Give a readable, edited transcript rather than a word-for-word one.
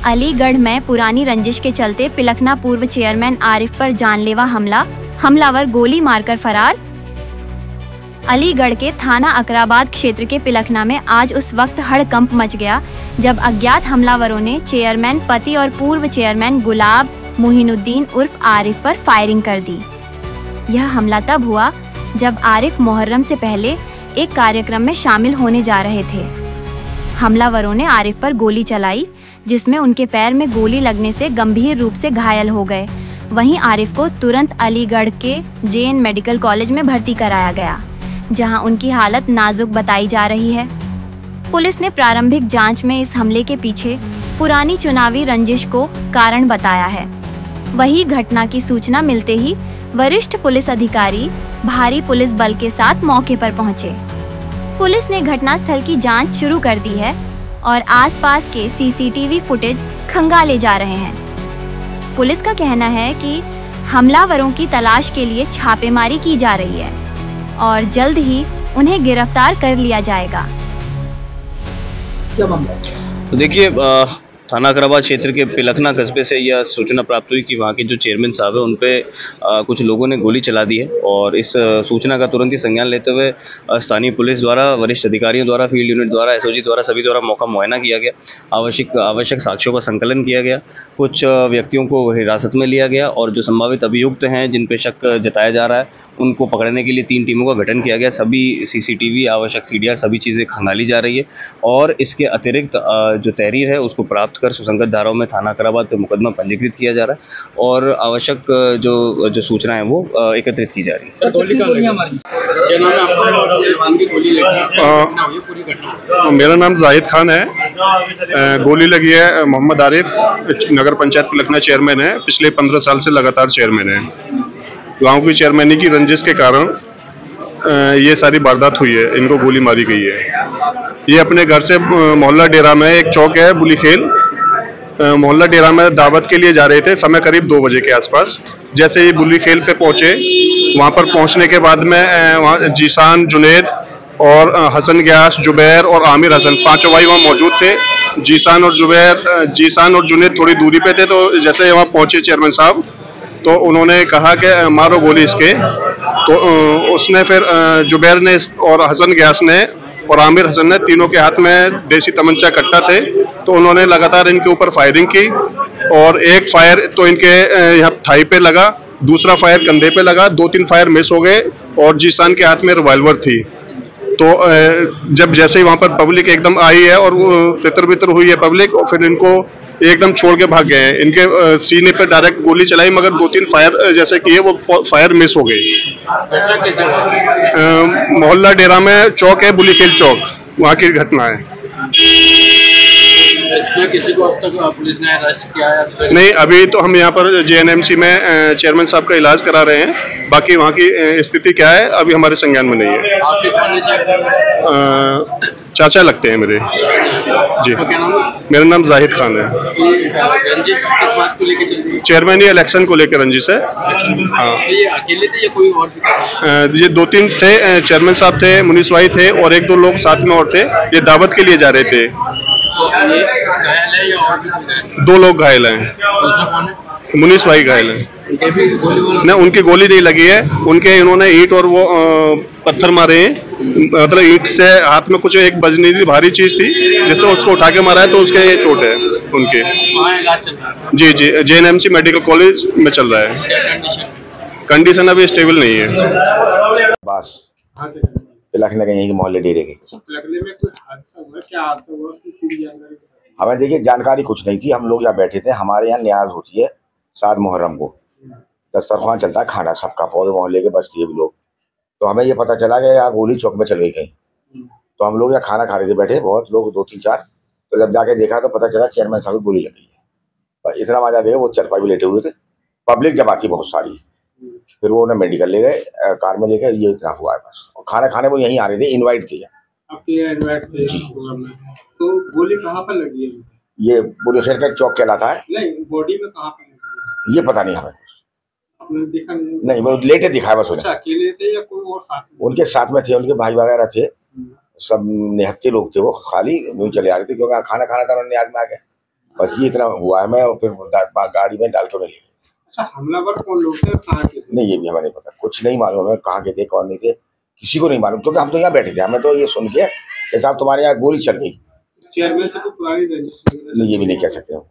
अलीगढ़ में पुरानी रंजिश के चलते पिलखना पूर्व चेयरमैन आरिफ पर जानलेवा हमला, हमलावर गोली मारकर फरार। अलीगढ़ के थाना अकराबाद क्षेत्र के पिलखना में आज उस वक्त हड़कंप मच गया जब अज्ञात हमलावरों ने चेयरमैन पति और पूर्व चेयरमैन गुलाब मोहिनुद्दीन उर्फ आरिफ पर फायरिंग कर दी। यह हमला तब हुआ जब आरिफ मुहर्रम से पहले एक कार्यक्रम में शामिल होने जा रहे थे। हमलावरों ने आरिफ पर गोली चलाई, जिसमें उनके पैर में गोली लगने से गंभीर रूप से घायल हो गए। वहीं आरिफ को तुरंत अलीगढ़ के जेएन मेडिकल कॉलेज में भर्ती कराया गया, जहां उनकी हालत नाजुक बताई जा रही है। पुलिस ने प्रारंभिक जांच में इस हमले के पीछे पुरानी चुनावी रंजिश को कारण बताया है। वही घटना की सूचना मिलते ही वरिष्ठ पुलिस अधिकारी भारी पुलिस बल के साथ मौके पर पहुंचे। पुलिस ने घटनास्थल की जांच शुरू कर दी है और आसपास के सीसीटीवी फुटेज खंगाले जा रहे हैं। पुलिस का कहना है कि हमलावरों की तलाश के लिए छापेमारी की जा रही है और जल्द ही उन्हें गिरफ्तार कर लिया जाएगा। तो देखिए, थाना अकराबाद क्षेत्र के पिलखना कस्बे से यह सूचना प्राप्त हुई कि वहाँ के जो चेयरमैन साहब है उन पे कुछ लोगों ने गोली चला दी है और इस सूचना का तुरंत ही संज्ञान लेते हुए स्थानीय पुलिस द्वारा, वरिष्ठ अधिकारियों द्वारा, फील्ड यूनिट द्वारा, एसओजी द्वारा, सभी द्वारा मौका मुआयना किया गया। आवश्यक साक्ष्यों का संकलन किया गया। कुछ व्यक्तियों को हिरासत में लिया गया और जो संभावित अभियुक्त हैं जिन पे शक जताया जा रहा है उनको पकड़ने के लिए 3 टीमों का गठन किया गया। सभी सीसीटीवी, आवश्यक सीडीआर, सभी चीज़ें खंगाली जा रही है और इसके अतिरिक्त जो तहरीर है उसको प्राप्त कर सुसंगत धाराओं में थाना अकराबाद पे मुकदमा पंजीकृत किया जा रहा है और आवश्यक जो सूचना है वो एकत्रित की जा रही है। मेरा नाम जाहिद खान है। गोली लगी है मोहम्मद आरिफ, नगर पंचायत पिलखना चेयरमैन है, पिछले 15 साल से लगातार चेयरमैन है। गांव की चेयरमैनी की रंजिश के कारण ये सारी वारदात हुई है, इनको गोली मारी गई है। ये अपने घर से मोहल्ला डेरा में एक चौक है बुलीखेल, मोहल्ला डेरा में दावत के लिए जा रहे थे, समय करीब 2 बजे के आसपास। जैसे ये बुलीखेल पे पहुंचे, वहां पर पहुंचने के बाद में वहाँ जीसान, जुनेद और हसन ग्यास, जुबैर और आमिर हसन 5 भाई वहाँ मौजूद थे। जीसान और जुनेद थोड़ी दूरी पे थे, तो जैसे वहाँ पहुंचे चेयरमैन साहब तो उन्होंने कहा कि मारो गोली इसके। तो उसने फिर जुबैर ने और हसन ग्यास ने और आमिर हसन ने, तीनों के हाथ में देसी तमंचा कट्टा थे, तो उन्होंने लगातार इनके ऊपर फायरिंग की और एक फायर तो इनके यहाँ थाई पे लगा, दूसरा फायर कंधे पे लगा, 2-3 फायर मिस हो गए और जीसान के हाथ में रिवॉल्वर थी। तो जब जैसे ही वहाँ पर पब्लिक एकदम आई है और वो तितर बितर हुई है पब्लिक, और फिर इनको एकदम छोड़ के भाग गए हैं। इनके सीने पे डायरेक्ट गोली चलाई मगर 2-3 फायर जैसे किए वो फायर मिस हो गई। मोहल्ला डेरा में चौक है बुलीखेल चौक, वहाँ की घटना है। किसी को अब तक पुलिस ने अरेस्ट किया है? नहीं, अभी तो हम यहाँ पर जेएनएमसी में चेयरमैन साहब का इलाज करा रहे हैं। बाकी वहाँ की स्थिति क्या है अभी हमारे संज्ञान में नहीं है। चाचा लगते हैं मेरे जी। मेरा नाम जाहिद खान है। चेयरमैन ये इलेक्शन को लेकर रंजिश है। हाँ, ये अकेले थे या कोई और भी? ये 2-3 थे, चेयरमैन साहब थे, मुनीस भाई थे और 1-2 लोग साथ में और थे। ये दावत के लिए जा रहे थे। घायल है या और भी? 2 लोग घायल हैं। मुनीस भाई घायल हैं। न, उनकी गोली नहीं लगी है, उनके इन्होंने ईंट और वो पत्थर मारे हैं। मतलब ईंट से हाथ में कुछ एक बजनी थी, भारी चीज थी, जिससे उसको उठा के मारा है, तो उसके ये चोट है उनके। इलाज चल रहा है? जी जी, जेएनएमसी मेडिकल कॉलेज में चल रहा है। कंडीशन अभी स्टेबल नहीं है। बस पिलखने के यहीं मोहल्ले डेरे के। पिलखने में कोई हादसा हुआ? क्या हादसा हुआ उसकी पूरी जानकारी? हमें देखिए जानकारी कुछ नहीं थी। हम लोग यहाँ बैठे थे, हमारे यहाँ न्याज होती है 7 मुहर्रम को, दस्तरखान चलता है खाना सबका, पूरे मोहल्ले के बस्ती है लोग। तो हमें ये पता चला कि यहाँ गोली चौक में चल गई कहीं। तो हम लोग यहाँ खाना खा रहे थे बैठे, बहुत लोग 2-3-4। तो जब जाके देखा तो पता चला चेयरमैन साहब को गोली लगी है। इतना मजा देखा, वो चरपाई भी लेटे हुए थे, पब्लिक जब आती बहुत सारी। फिर वो उन्हें मेडिकल ले गए, कार में ले गए। ये इतना हुआ है बस। और खाना खाने वो यहीं आ रहे थे, इनवाइट थे आपके इनवाइट थे जी। तो गोली कहाँ पर लगी है? ये बुलीखेल का चौक कहलाता है। नहीं, बॉडी में कहाँ पर लगी? ये पता नहीं हमें, देखा नहीं, वो लेटे दिखाया बस उन्हें। अकेले थे या कोई और साथ में? उनके साथ में थे, उनके भाई वगैरह थे, सब निहत्ते लोग थे। वो खाली यूं चले आ रहे थे क्योंकि खाना खाना था, उन्होंने आज में आ गए। बस ये इतना हुआ है। मैं और फिर गाड़ी में डाल के उन्हें ले गए। अच्छा, हमलावर कौन लोग थे और कहाँ के थे? नहीं, ये भी हमें नहीं पता, कुछ नहीं मालूम हमें कहाँ के थे कौन नहीं थे, किसी को नहीं मालूम, क्योंकि हम तो यहाँ बैठे थे। हमें तो ये सुन के कि साहब तुम्हारे यहाँ गोली चल गई। चेयरमैन से कोई पुरानी रंजिश? नहीं, ये भी नहीं कह सकते हम।